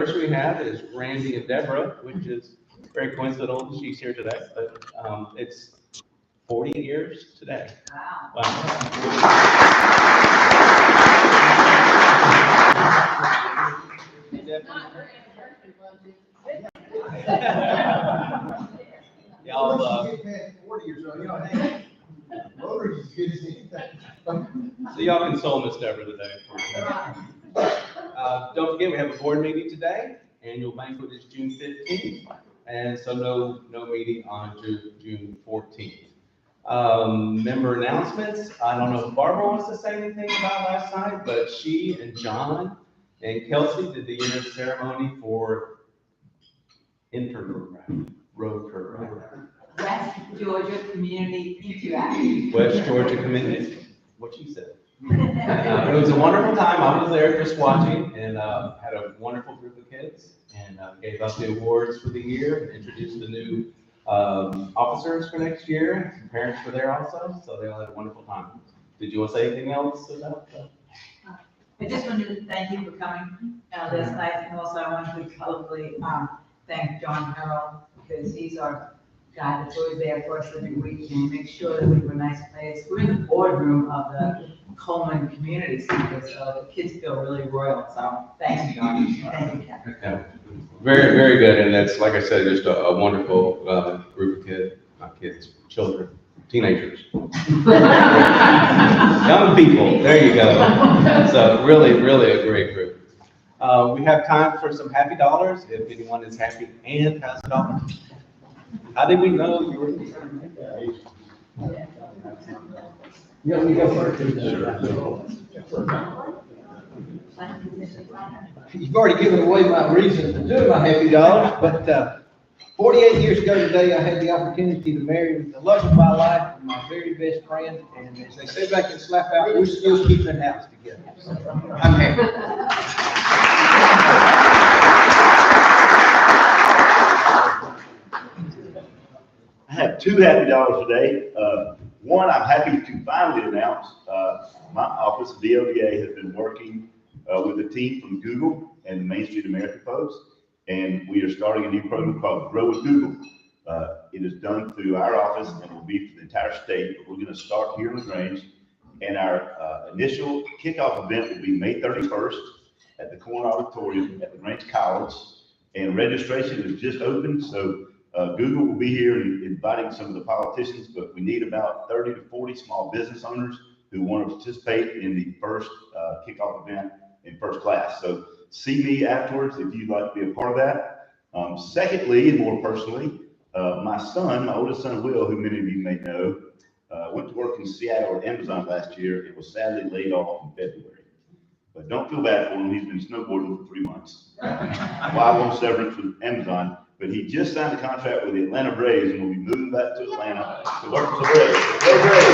First we have is Randy and Deborah, which is very coincidental she's here today, but it's 40 years today. Wow. Y'all, so y'all console Miss Deborah today. Don't forget, we have a board meeting today. Annual banquet is June 15th, and so no meeting on June 14th. Member announcements. I don't know if Barbara wants to say anything about last night, but she and John and Kelsey did the year ceremony for Road. West Georgia Community Interact. West Georgia Community. What she said. It was a wonderful time. I was there just watching and had a wonderful group of kids and gave out the awards for the year and introduced the new officers for next year. Some parents were there also, so they all had a wonderful time. Did you want to say anything else about that? I just wanted to thank you for coming this night, and also I wanted to publicly thank John Harrell, because he's our guy that's always there for us every week and make sure that we have a nice place. We're in the boardroom of the Coleman Community Center, so the kids feel really royal, so thank you, John. Thank you, Kathy. Yeah. Very, very good, and that's, like I said, just a wonderful group of children, teenagers. Young people, there you go. So really, really a great group. We have time for some happy dollars, if anyone is happy and has a dollar. How did we know you were? Yeah, we go first. You've already given away my reason for doing my happy dollars, but 48 years ago today, I had the opportunity to marry the love of my life and my very best friend, and as they say back in Slap Out, we're still keeping house together. So, I'm happy. I have two happy dollars today. One, I'm happy to finally announce my office, DLDA, has been working with a team from Google and the Main Street America folks, and we are starting a new program called Grow with Google. It is done through our office and will be for the entire state, but we're going to start here in LaGrange, and our initial kickoff event will be May 31st at the Corn Auditorium at LaGrange College, and registration is just open, so Google will be here inviting some of the politicians, but we need about 30 to 40 small business owners who want to participate in the first kickoff event in first class. So see me afterwards if you'd like to be a part of that. Secondly, and more personally, my oldest son, Will, who many of you may know, went to work in Seattle at Amazon last year and was sadly laid off in February. But don't feel bad for him. He's been snowboarding for 3 months. Well, I won't severance with Amazon. But he just signed a contract with the Atlanta Braves and will be moving back to Atlanta to work for the Braves. Go Braves!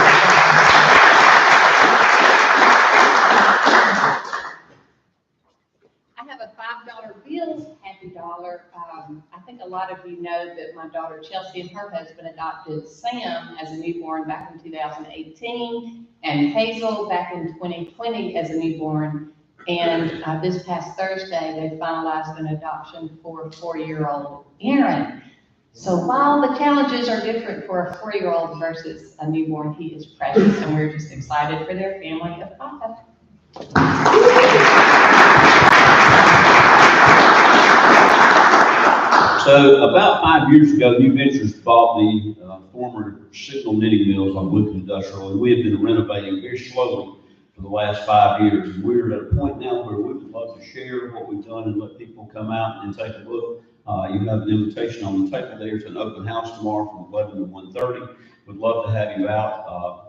I have a $5 bill, happy dollar. I think a lot of you know that my daughter Chelsea and her husband adopted Sam as a newborn back in 2018, and Hazel back in 2020 as a newborn. And this past Thursday, they finalized an adoption for a 4-year-old Aaron. So while the challenges are different for a 4-year-old versus a newborn, he is precious, and we're just excited for their family of 5. So about 5 years ago, New Ventures bought the former Signal Knitting Mills on Luke Industrial, and we have been renovating very slowly for the last 5 years. And we're at a point now where we would love to share what we've done and let people come out and take a look. You have an invitation on the table there to an open house tomorrow from 11 to 1:30. We'd love to have you out.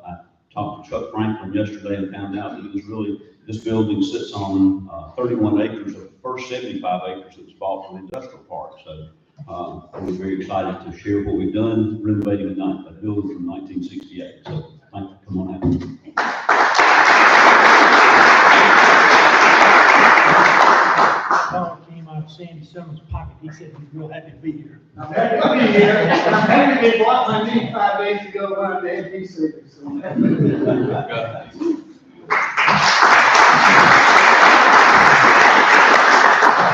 I talked to Chuck Franklin yesterday and found out that it was really, this building sits on 31 acres of the first 75 acres that was bought from the industrial park. So we're very excited to share what we've done renovating a building from 1968. So thank you. Come on out. Came out of Sandy Summers' pocket. He said he's real happy to be here. I'm happy to be here. I'm happy to bought my knee 5 days ago by the NBC.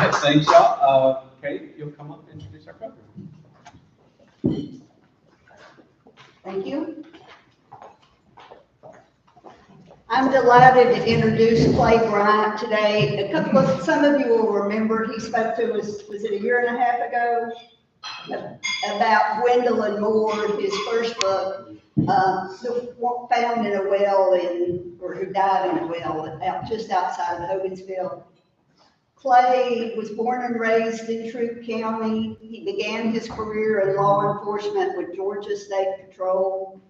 right, thanks, y'all. Kate, you'll come up and introduce our program. Thank you. I'm delighted to introduce Clay Bryant today. Some of you will remember he spoke to us, was it a year and a half ago? About Gwendolyn Moore, his first book, found in a well or who died in a well just outside of Hogansville. Clay was born and raised in Troup County. He began his career in law enforcement with Georgia State Patrol.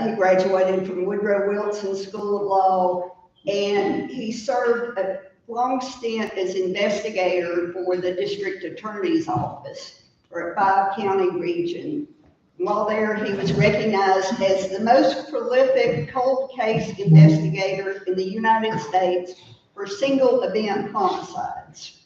He graduated from Woodrow Wilson School of Law, and he served a long stint as investigator for the district attorney's office for a 5-county region. While there, he was recognized as the most prolific cold case investigator in the United States for single event homicides.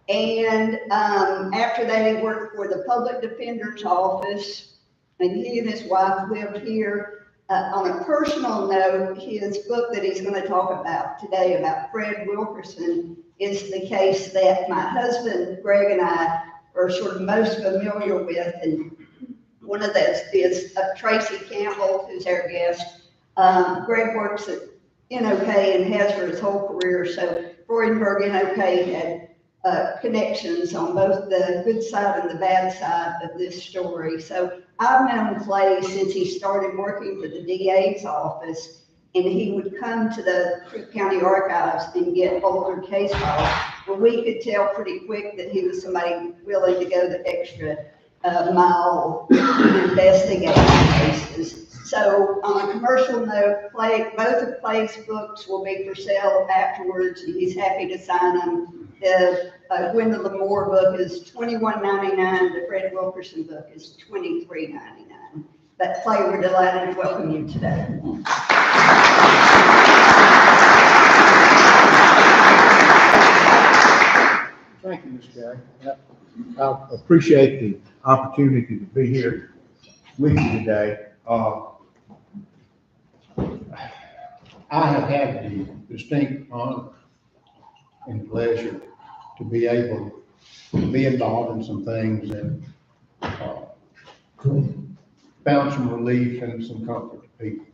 And after that, he worked for the public defender's office, and he and his wife lived here. On a personal note, his book that he's going to talk about today about Fred Wilkerson is the case that my husband, Greg, and I are sort of most familiar with. And one of those is Tracy Campbell, who's our guest. Greg works at NOK and has for his whole career. So Freudenberg NOK had connections on both the good side and the bad side of this story. So I've known Clay since he started working for the DA's office, and he would come to the Troup County Archives and get older case files. Well, we could tell pretty quick that he was somebody willing to go the extra mile to investigate cases. So on a commercial note, both of Clay's books will be for sale afterwards, and he's happy to sign them. The Gwendolyn Moore book is $21.99. The Fred Wilkerson book is $23.99. But Clay, we're delighted to welcome you today. Thank you, Ms. Gary. I appreciate the opportunity to be here with you today. I have had the distinct honor and pleasure to be able to be involved in some things that found some relief and some comfort to people.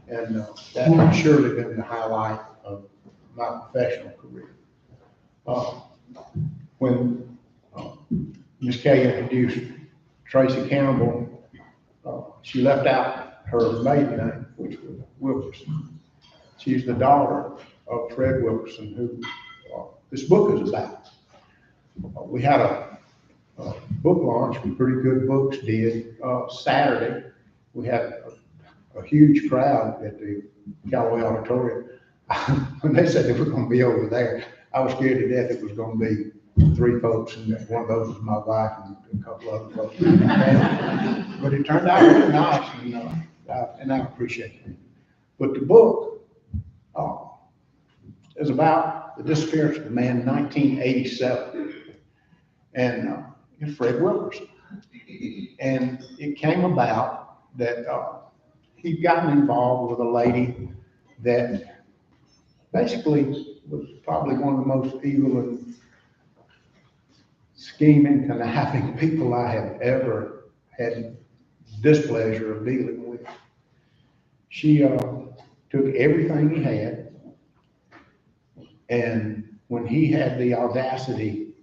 And that has surely been the highlight of my professional career. When Ms. Kay introduced Tracy Campbell, she left out her maiden name, which was Wilkerson. She's the daughter of Fred Wilkerson, who this book is about. We had a book launch with Pretty Good Books did Saturday. We had a huge crowd at the Callaway Auditorium. When they said they were going to be over there, I was scared to death it was going to be 3 folks, and one of those was my wife and a couple other folks. But it turned out really nice, and I appreciate it. But the book is about the disappearance of a man in 1987, and Fred Wilkerson. And it came about that he'd gotten involved with a lady that basically was probably one of the most evil and scheming, conniving people I have ever had displeasure of dealing with. She took everything he had, and when he had the audacity,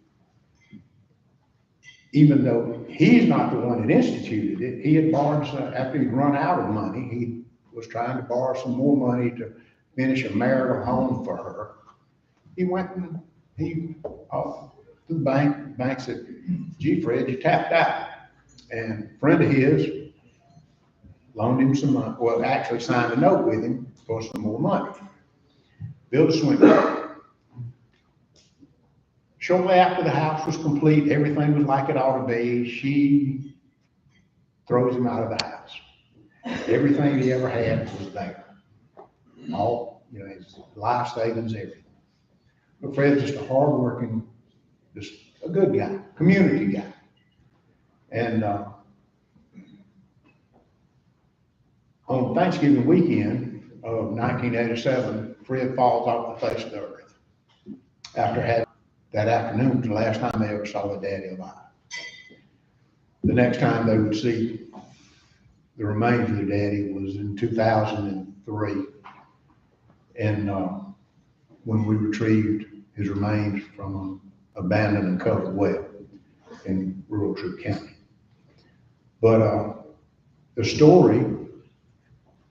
even though he's not the one that instituted it, he had borrowed, after he'd run out of money, he was trying to borrow some more money to finish a marital home for her. He went and he to the bank. The bank said, "Gee, Fred, you tapped out." And a friend of his loaned him some money, well, actually signed a note with him for some more money. Built a swimming pool. Shortly after the house was complete, everything was like it ought to be. She throws him out of the house. Everything he ever had was there. All, his life savings, everything. But Fred's just a hardworking, just a good guy, community guy. And on Thanksgiving weekend of 1987, Fred falls off the face of the earth after having that afternoon was the last time they ever saw their daddy alive. The next time they would see the remains of their daddy was in 2003. And when we retrieved his remains from an abandoned and covered well in rural Troup County. But the story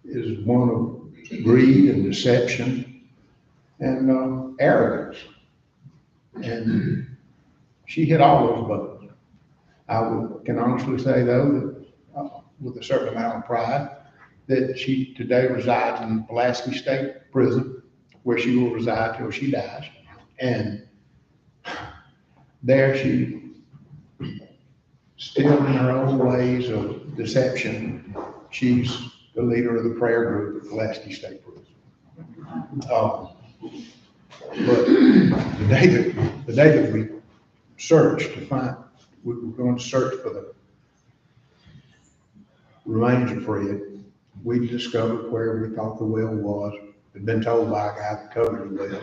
is one of greed and deception and arrogance. And she hit all those buttons. Can honestly say though, that with a certain amount of pride, that she today resides in Pulaski State Prison, where she will reside till she dies. And there she, still in her old ways of deception, she's the leader of the prayer group at Pulaski State Prison. But the day that we searched to find, we were going to search for the remains of Fred, we discovered where we thought the well was. Had been told by a guy that covered the well.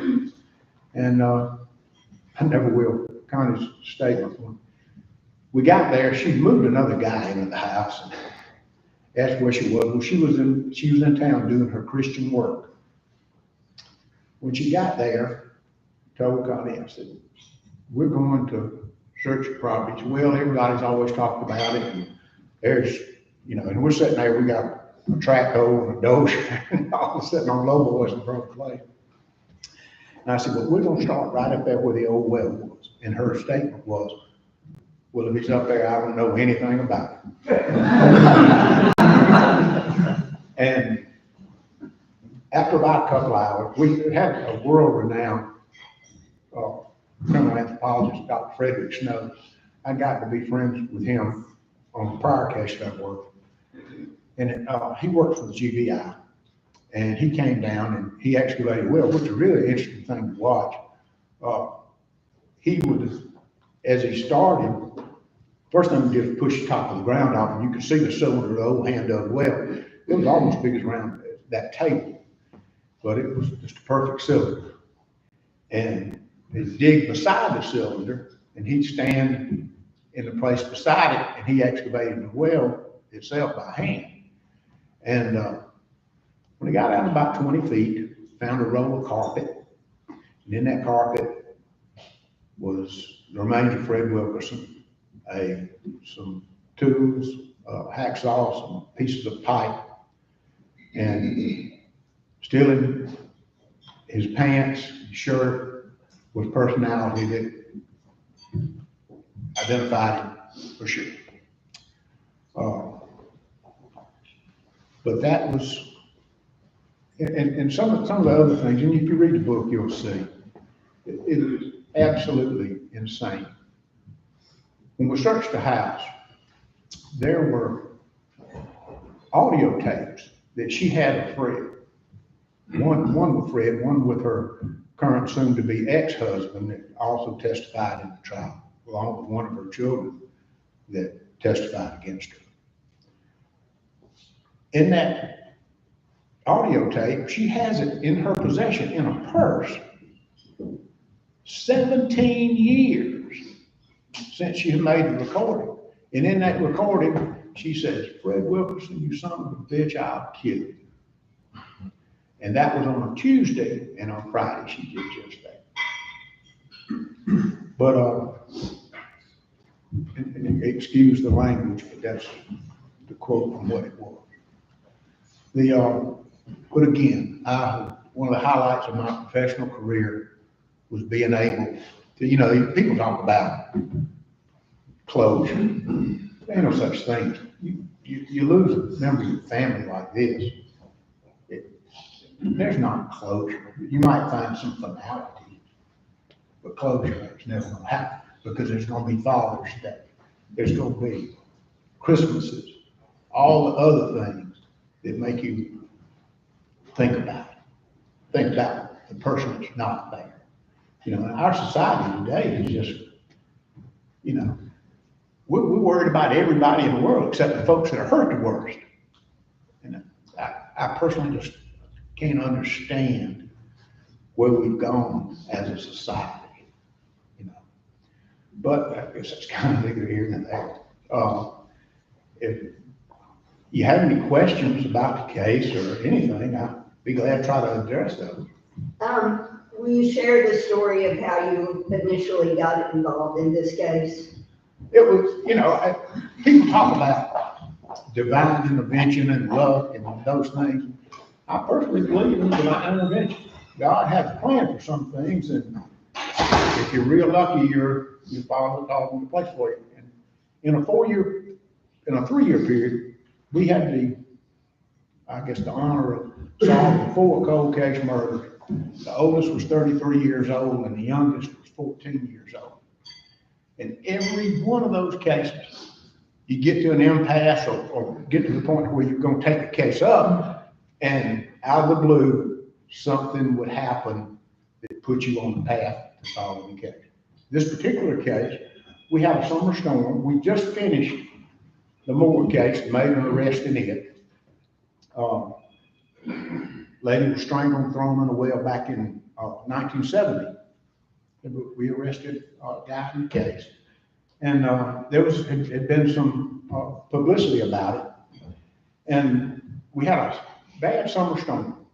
And I never will, Connie's statement, when we got there, she'd moved another guy into the house and asked where she was. Well, she was in town doing her Christian work. When she got there, told Connie, I said, we're going to search your properties. Well, everybody's always talked about it, and there's, and we're sitting there, we got a track hole and a dozer, and all sitting on low boys and broke clay. And I said, well, we're gonna start right up there where the old well was. And her statement was, well, if he's up there, I don't know anything about it. And after about a couple hours, we had a world-renowned criminal anthropologist, Dr. Frederick Snow. I got to be friends with him on a prior case that I worked. And he worked for the GBI, and he came down and he excavated a well, which is a really interesting thing to watch. He would, as he started, first thing he did was push the top of the ground off, and you could see the cylinder of the old hand dug well. It was almost big as around that table, but it was just a perfect cylinder. And he'd dig beside the cylinder, and he'd stand in the place beside it, and he excavated the well itself by hand. And when he got out about 20 feet, found a roll of carpet, and in that carpet was the remains of Fred Wilkerson, some tools, hacksaw, some pieces of pipe, and still in his pants, his shirt, was personality that identified him for sure. But that was, and some of the other things, and if you read the book, you'll see, it is absolutely insane. When we searched the house, there were audio tapes that she had of Fred. One with Fred, one with her current soon-to-be ex-husband that also testified in the trial, along with one of her children that testified against her. In that audio tape, she has it in her possession in a purse. 17 years since she had made the recording. And in that recording, she says, Fred Wilkerson, you son of a bitch, I'll kill you. And that was on a Tuesday, and on Friday she did just that. But, and excuse the language, but that's the quote from what it was. But again, one of the highlights of my professional career was being able to, people talk about closure. There ain't no such thing. You lose a member of your family like this, there's not closure. You might find some finality, but closure is never going to happen because there's going to be Father's Day. There's going to be Christmases, all the other things that make you think about it. Think about the person that's not there. Our society today is just, we're worried about everybody in the world except the folks that are hurt the worst. I personally just can't understand where we've gone as a society. But I guess it's kind of neither here nor there. If you have any questions about the case or anything, I'd be glad to try to address those. Will you share the story of how you initially got involved in this case? It was, people talk about divine intervention and luck and those things. I personally believe in divine intervention. God has a plan for some things, and if you're real lucky, you follow it all into place for you. And in a 3-year period, we had the honor of solving 4 cold case murders. The oldest was 33 years old, and the youngest was 14 years old. In every one of those cases, you get to an impasse or get to the point where you're going to take the case up, and out of the blue, something would happen that puts you on the path to solving the case. This particular case, we had a summer storm. We just finished the Moore case, made an arrest in it. Lady was strangled and thrown in a well back in 1970. We arrested a guy in the case. And there had been some publicity about it. And we had a bad summer storm.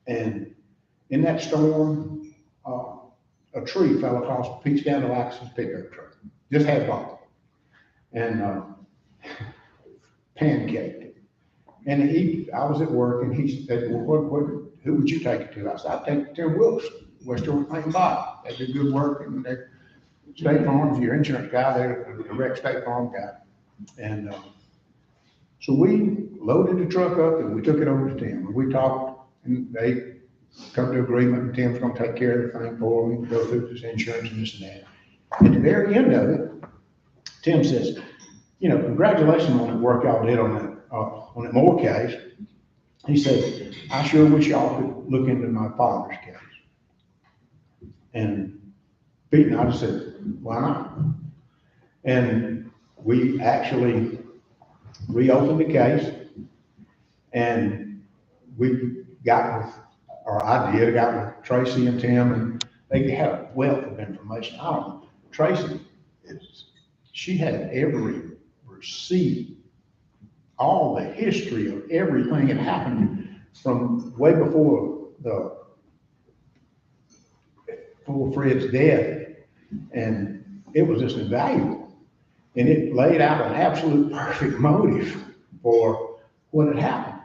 And in that storm, a tree fell across Pete Scandalakis' pickup truck. Just had ball. And pancaked it. And I was at work, and he said, well, who would you take it to? I said, I'd take it to Tim Wilson, West Georgia Plain Bottom. They do good work, and they're State Farm, your insurance guy, they're a direct State Farm guy. And so we loaded the truck up, and we took it over to Tim. And we talked, and they come to agreement, and Tim's gonna take care of everything for me, go through this insurance and this and that. At the very end of it, Tim says, congratulations on the work y'all did on that Moore case. He said, I sure wish y'all could look into my father's case. And Pete and I just said, why not? And we actually reopened the case, and I got with Tracy and Tim, and they had a wealth of information. I don't know, Tracy, she had every receipt, all the history of everything that happened from way before Fred's death. And it was just invaluable. And it laid out an absolute perfect motive for what had happened.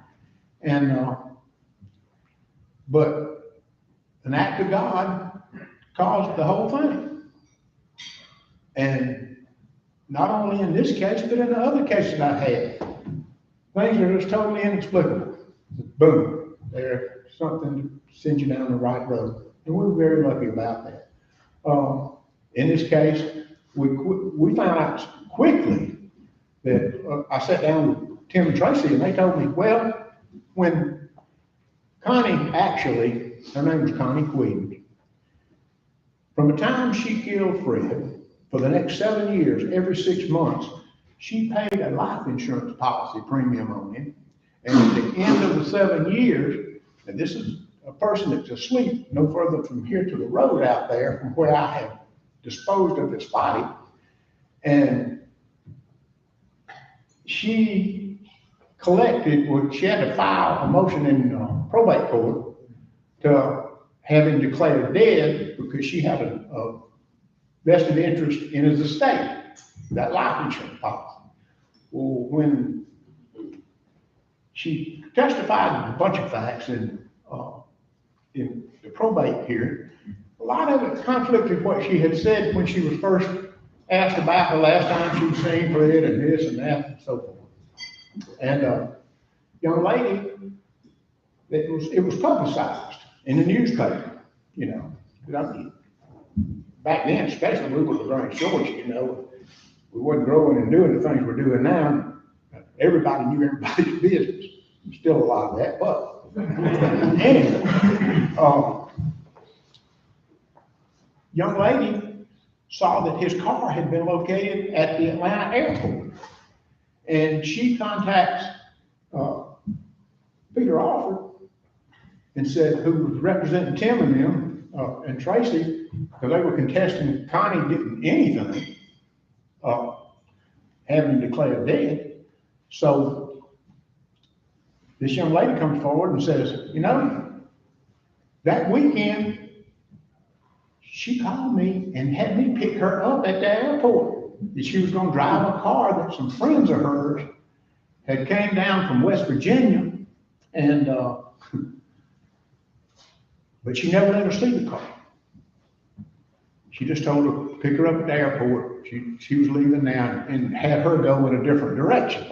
And, but an act of God caused the whole thing. And not only in this case, but in the other cases I've had, things are just totally inexplicable. Boom, there's something to send you down the right road. And we're very lucky about that. In this case, we found out quickly that I sat down with Tim and Tracy, and they told me, well, when Connie actually, her name was Connie Queen, from the time she killed Fred, for the next 7 years, every 6 months, she paid a life insurance policy premium on him. And at the end of the 7 years, and this is a person that's asleep no further from here to the road out there from where I have disposed of his body. And she she had to file a motion in probate court to have him declared dead because she had a vested interest in his estate, that life insurance policy. Well, when she testified with a bunch of facts in the probate hearing, a lot of it conflicted what she had said when she was first asked about the last time she'd seen Fred and this and that and so forth. And young lady, it was publicized in the newspaper, back then, especially we were growing shorts, we wasn't growing and doing the things we're doing now. Everybody knew everybody's business. Still a lot of that, but anyway, young lady saw that his car had been located at the Atlanta airport, and she contacts Peter Alford and said, who was representing Tim and them and Tracy, because they were contesting Connie didn't anything. having him declared dead. So this young lady comes forward and says, you know, that weekend, she called me and had me pick her up at the airport. That she was gonna drive a car that some friends of hers had came down from West Virginia, and, but she never let her see the car. She just told her, pick her up at the airport. She was leaving now and had her go in a different direction.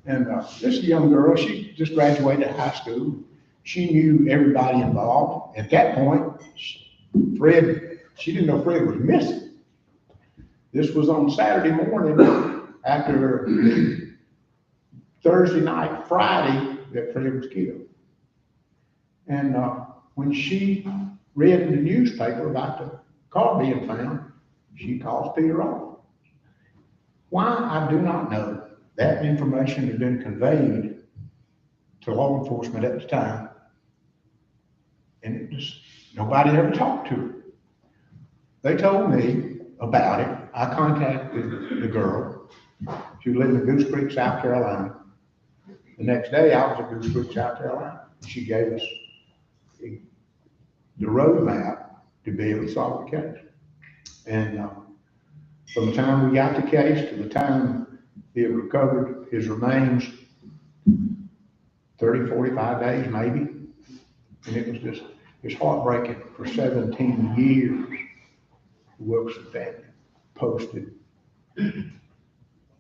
And this young girl, she just graduated high school. She knew everybody involved. At that point, Fred, she didn't know Fred was missing. This was on Saturday morning after Thursday night, Friday, that Fred was killed. And when she read in the newspaper about the car being found, she calls Peter off. Why, I do not know. That information had been conveyed to law enforcement at the time, and it just, nobody ever talked to her. They told me about it. I contacted the girl. She was living in Goose Creek, South Carolina. The next day, I was at Goose Creek, South Carolina. She gave us the road map to be able to solve the case. And from the time we got the case to the time he had recovered his remains, 30, 45 days maybe. And it was just, it's heartbreaking. For 17 years, the Wilkerson family posted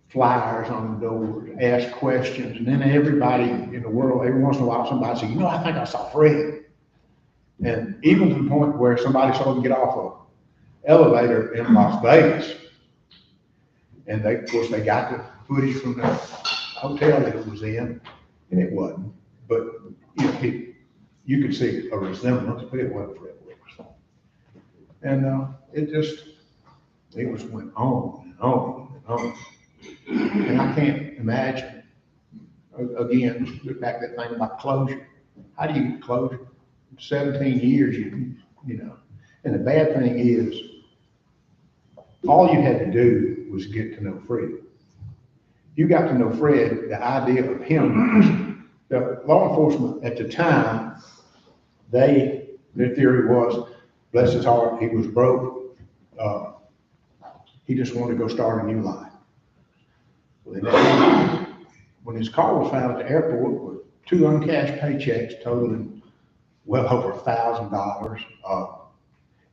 flyers on the doors, asked questions, and then everybody in the world, every once in a while, somebody said, you know, I think I saw Fred. And even to the point where somebody saw him get off an elevator in Las Vegas. And they, of course, they got the footage from the hotel that it was in, and it wasn't. But, you know, you could see a resemblance, but it wasn't Fred Wilkerson. And it just went on and on and on. And I can't imagine, again, the fact that thing about closure. How do you get closure? 17 years, you know. And the bad thing is, all you had to do was get to know Fred. You got to know Fred, the idea of him, the law enforcement at the time, their theory was, bless his heart, he was broke. He just wanted to go start a new life. Well, when his car was found at the airport with 2 uncashed paychecks totaling well over $1,000.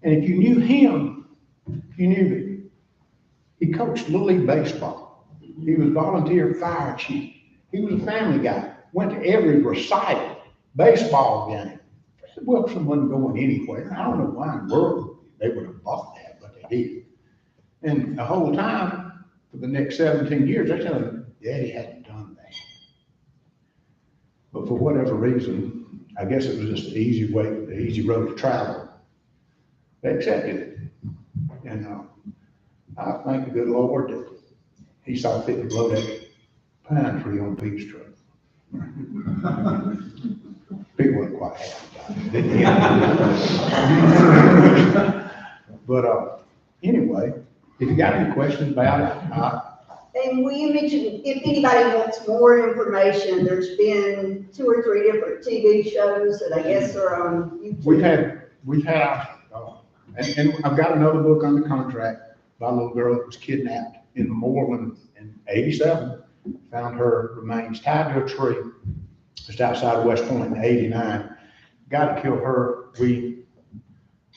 And if you knew him, you knew that he coached Little League baseball. He was volunteer fire chief. He was a family guy. Went to every recital, baseball game. Wilkerson wasn't going anywhere. I don't know why in the world they would have bought that, but they did. And the whole time, for the next 17 years, they told him, Daddy hadn't done that. But for whatever reason, I guess it was just the easy way, the easy road to travel. They accepted it. And I thank the good Lord that he saw fit to blow that pine tree on Pete's truck. Pete wasn't quite happy about it. But anyway, if you got any questions about it, And will you mention, if anybody wants more information, there's been 2 or 3 different TV shows that I guess are on YouTube. we've had, and I've got another book under contract by a little girl that was kidnapped in Moreland in '87. Found her remains tied to a tree just outside of West Point in '89. Got to kill her. We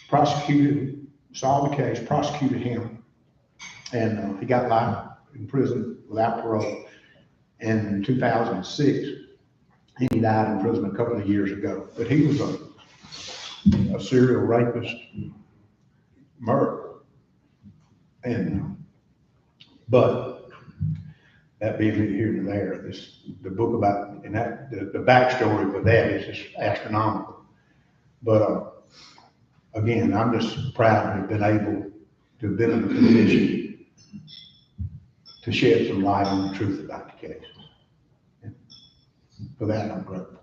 prosecuted, solved the case, prosecuted him, and he got life in prison without parole. And in 2006, he died in prison a couple of years ago. But he was a serial rapist, murderer. And, but that being here and there, the book about, and that, the backstory for that is just astronomical. But again, I'm just proud to have been able to have been in a position to shed some light on the truth about the case. And for that, I'm grateful.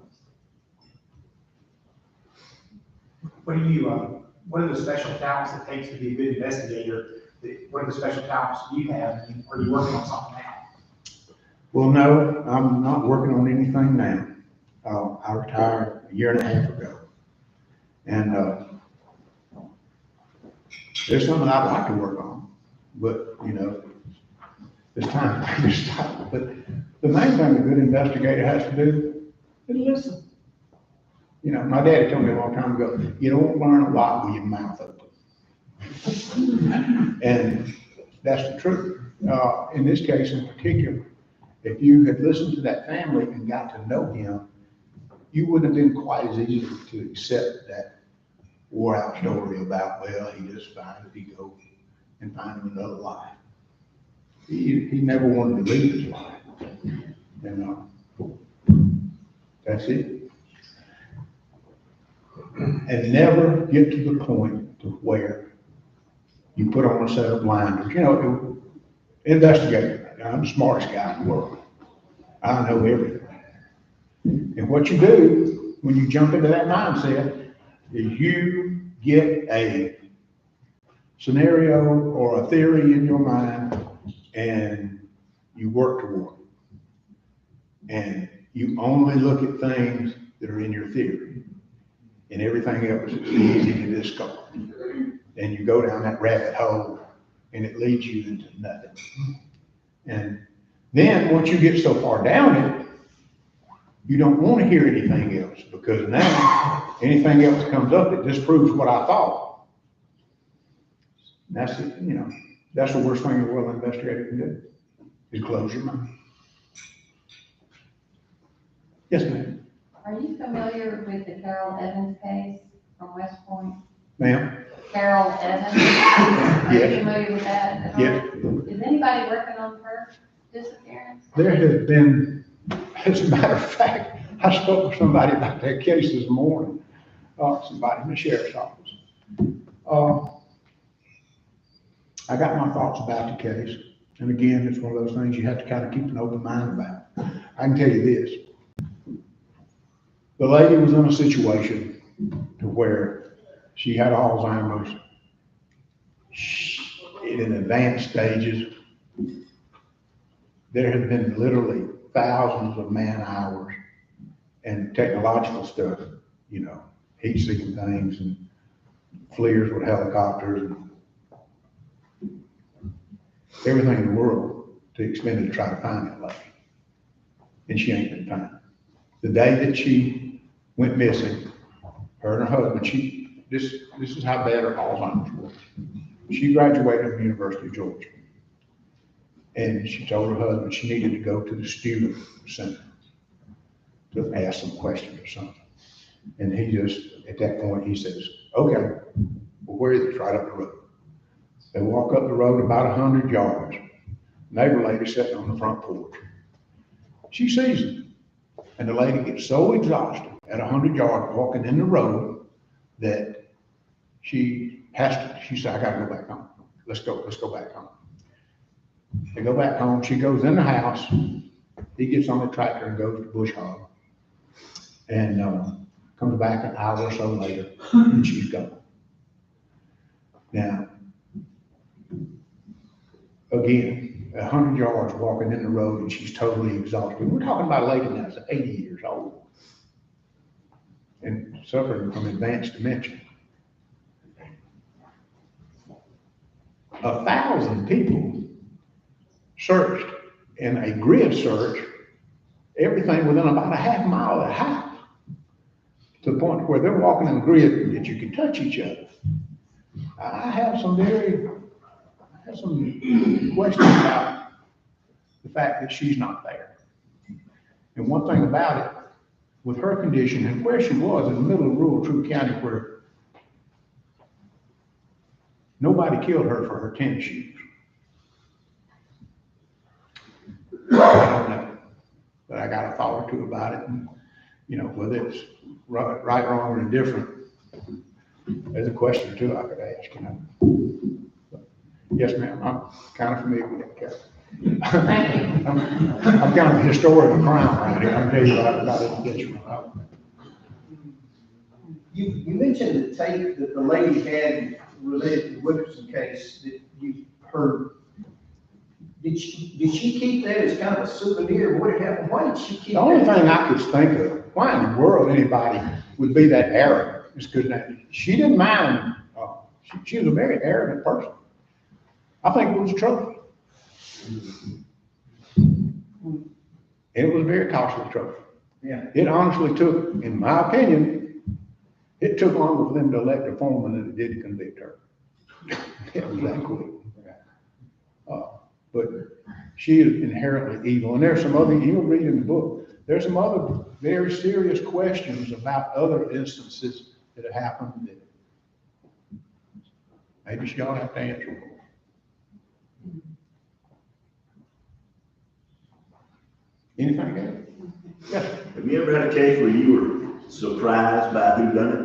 What are the special talents it takes to be a good investigator what are the special talents you have? Are you working on something now? Well, no, I'm not working on anything now. I retired a year and a half ago. And, there's something I'd like to work on, but, you know, it's time to stop. But the main thing a good investigator has to do is listen. You know, my daddy told me a long time ago, you don't learn a lot with your mouth open. And that's the truth. In this case in particular, if you had listened to that family and got to know him, you wouldn't have been quite as easy to accept that wore out story about, well, he just fine if he go and find him another life. He never wanted to leave his life. And that's it. And never get to the point to where you put on a set of blinders. You know, investigator, I'm the smartest guy in the world. I know everything. And what you do when you jump into that mindset is you get a scenario or a theory in your mind and you work toward it. And you only look at things that are in your theory, and everything else is easy to discard. And you go down that rabbit hole and it leads you into nothing. And then once you get so far down it, you don't want to hear anything else, because now anything else that comes up, it disproves what I thought. And that's it, you know, that's the worst thing a well investigator can do, is close your mind. Yes, ma'am. Are you familiar with the Carol Evans case from West Point? Ma'am? Carol Evans? Are you Yes. familiar with that at all? Yes. Is anybody working on her disappearance? There has been, as a matter of fact, I spoke with somebody about that case this morning, somebody in the sheriff's office. I got my thoughts about the case, and again, it's one of those things you have to kind of keep an open mind about. I can tell you this. The lady was in a situation to where she had Alzheimer's in advanced stages. There have been literally thousands of man hours and technological stuff, you know, heat-seeking things and FLIRs with helicopters and everything in the world to expend to try to find that lady. And she ain't been found. The day that she went missing, her and her husband, this is how bad her Alzheimer's was. She graduated from the University of Georgia. And she told her husband she needed to go to the student center to ask some questions or something. And he just, at that point, he says, okay, well, where is it? It's right up the road. They walk up the road about 100 yards. Neighbor lady sitting on the front porch. She sees him. And the lady gets so exhausted at 100 yards walking in the road that she said, I gotta go back home. Let's go back home. They go back home. She goes in the house. He gets on the tractor and goes to Bush Hog. And comes back an hour or so later, and she's gone. Now, again, 100 yards walking in the road, and she's totally exhausted. We're talking about a lady now that's 80 years old and suffering from advanced dementia. 1,000 people searched in a grid search, everything within about a half mile of the house, to the point where they're walking in a grid that you can touch each other. I have some questions about the fact that she's not there. And one thing about it, with her condition and where she was in the middle of rural Troup County, where nobody killed her for her tennis shoes. I don't know, but I got a thought or two about it. And, you know, whether it's right, wrong, or indifferent, there's a question or two I could ask, you know. But, yes, ma'am, I'm kind of familiar with that case. I'm kind of a historian of crime around here. I can tell you about it. You mentioned the tape that the lady had related to the Wilkerson case that you her, did she keep that as kind of a souvenir? What had happened? Why did she keep The only that? thing I could think of, why in the world anybody would be that arrogant, is because she didn't mind, she was a very arrogant person. I think it was a trophy. It was a very costly trophy. Yeah. It honestly took, in my opinion, it took longer for them to elect a foreman than it did to convict her. It was that quick. But she is inherently evil, and there's some other, you'll read in the book, there's some other very serious questions about other instances that have happened that maybe she ought to have to answer for. Anything else? Yes. Have you ever had a case where you were surprised by who done it?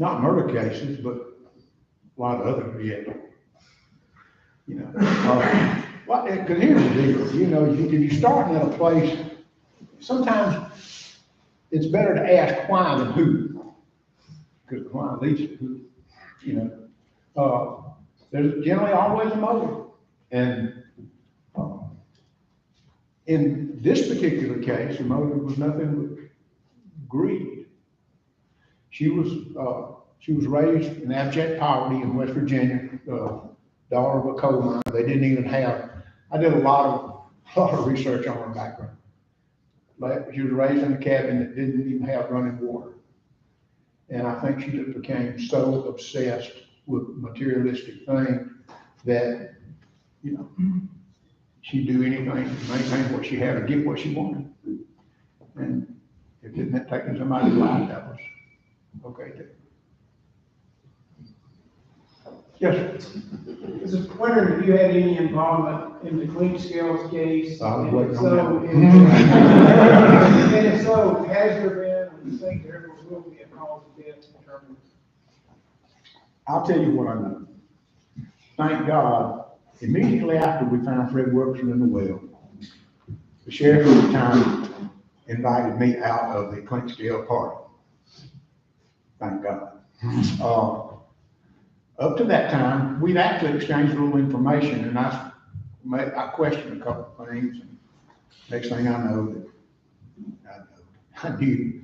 Not murder cases, but a lot of other, yeah. You know, well, because here's the deal, you know, if you're starting at a place, sometimes it's better to ask why than who. Because why leads to who, you know. There's generally always a motive. And in this particular case, the motive was nothing but greed. She was raised in abject poverty in West Virginia, daughter of a coal miner. They didn't even have, I did a lot of research on her background. But she was raised in a cabin that didn't even have running water. And I think she just became so obsessed with materialistic things that, you know, she'd do anything to maintain what she had or get what she wanted. And if it meant taking somebody's life, that was okay too. Yes, sir. I was just wondering if you had any involvement in the Clean Scales case? I was and waiting if on so, that. And if so, has there been, or do you think there ever will be a cause of death determined? I'll tell you what I know. Thank God, immediately after we found Fred Wilkerson in the well, the sheriff at the time invited me out of the Clink Scale party. Thank God. Up to that time, we'd actually exchanged a little information, and I questioned a couple of things. And next thing I know, I knew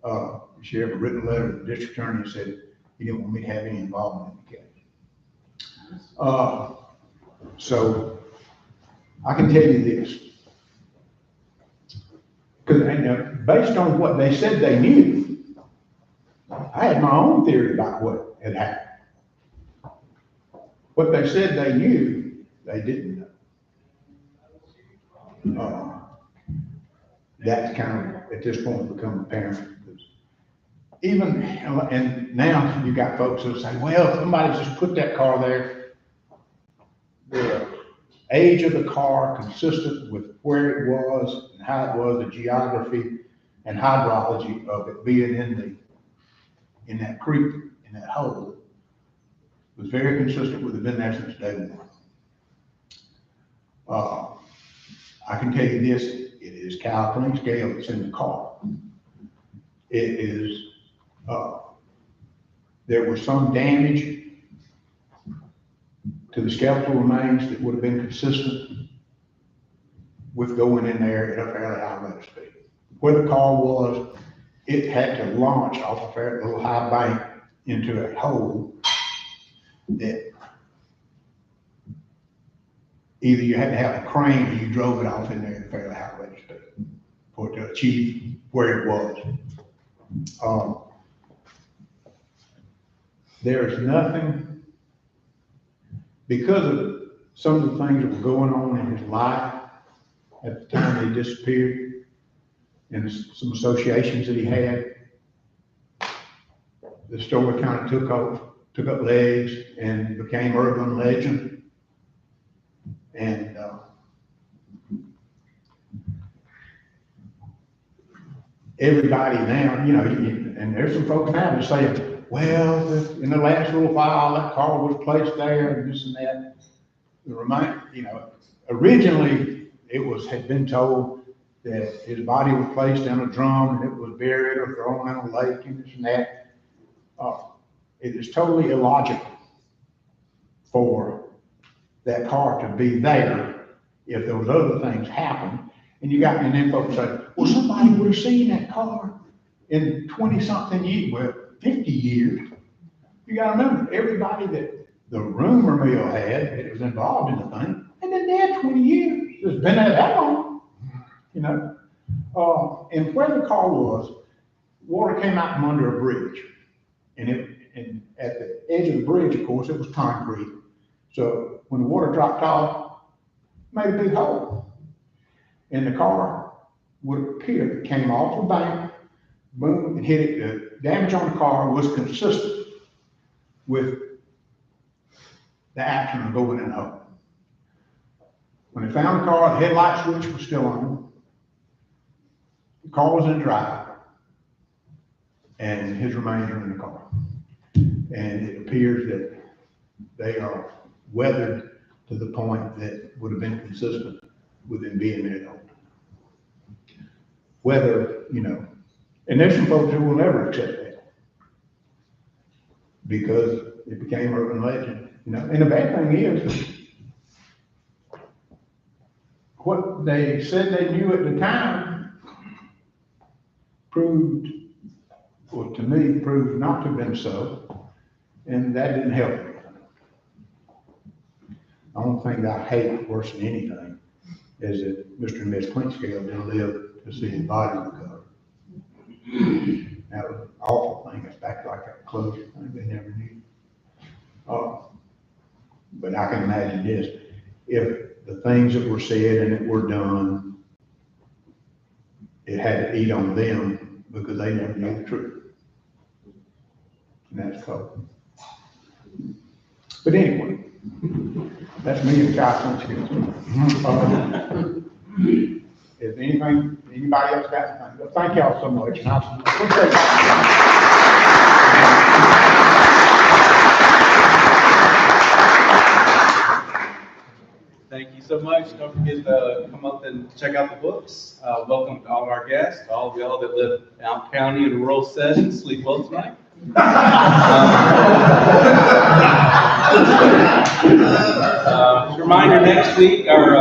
the sheriff had written a letter to the district attorney and said he didn't want me to have any involvement in the case. So I can tell you this. Because based on what they said they knew, I had my own theory about what had happened. What they said they knew, they didn't know. That's kind of, at this point, become apparent. Even, and now you got folks who say, well, somebody just put that car there. The age of the car consistent with where it was and how it was, the geography and hydrology of it being in that creek, in that hole, was very consistent with it been there since day one. I can tell you this, it is Cal Clean Scale that's in the car. It is, there was some damage to the skeletal remains that would have been consistent with going in there at a fairly high rate of speed. Where the car was, it had to launch off a fair little high bank into a hole that either you had to have a crane or you drove it off in there at a fairly high rate of speed for it to achieve where it was. There is nothing, because of some of the things that were going on in his life at the time he disappeared, and some associations that he had, the story kind of took up legs and became urban legend. And everybody now, you know, and there's some folks now that say, well, in the last little while, that car was placed there and this and that. The reminder, you know, originally it had been told that his body was placed in a drum and it was buried or thrown in a lake and this and that. It is totally illogical for that car to be there if those other things happen. And and then folks say, well, somebody would have seen that car in 20-something years, well, 50 years. You gotta remember, everybody that the rumor mill had that was involved in the thing, and then dead 20 years. It's been there that long, you know. And where the car was, water came out from under a bridge. And at the edge of the bridge, of course, it was concrete. So when the water dropped off, it made a big hole. And the car would appear, it came off the bank, boom, and hit it. The damage on the car was consistent with the action of going in the hole. When they found the car, the headlight switch was still on. The car was in drive. And his remains are in the car. And it appears that they are weathered to the point that would have been consistent with him being in it. Whether, you know, and there's some folks who will never accept that because it became urban legend, you know. And the bad thing is, what they said they knew at the time proved, well, to me, proved not to have been so, and that didn't help anything. The only thing that I hate worse than anything is that Mr. and Miss Clinkscale didn't live to see his body recover. That was an awful thing. It's back like a closure thing they never knew. But I can imagine this, if the things that were said and that were done, it had to eat on them because they never knew the truth. And that's cold. But anyway, that's me and Guy Clinkscale. If anybody else got anything, well, thank y'all so much. And Thank you so much. Don't forget to come up and check out the books. Welcome to all of our guests, all of y'all that live out county in a rural setting. Sleep well tonight. Reminder, next week, our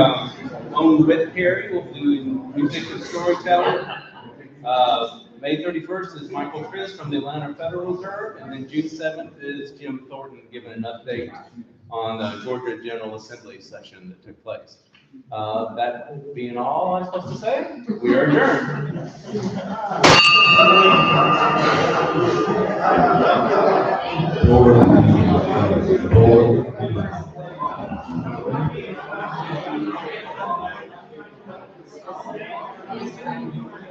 own Whit Perry will do music and storytelling. May 31st is Michael Chris from the Atlanta Federal Reserve, and then June 7th is Jim Thornton giving an update on the Georgia General Assembly session that took place. That being all I'm supposed to say, we are adjourned.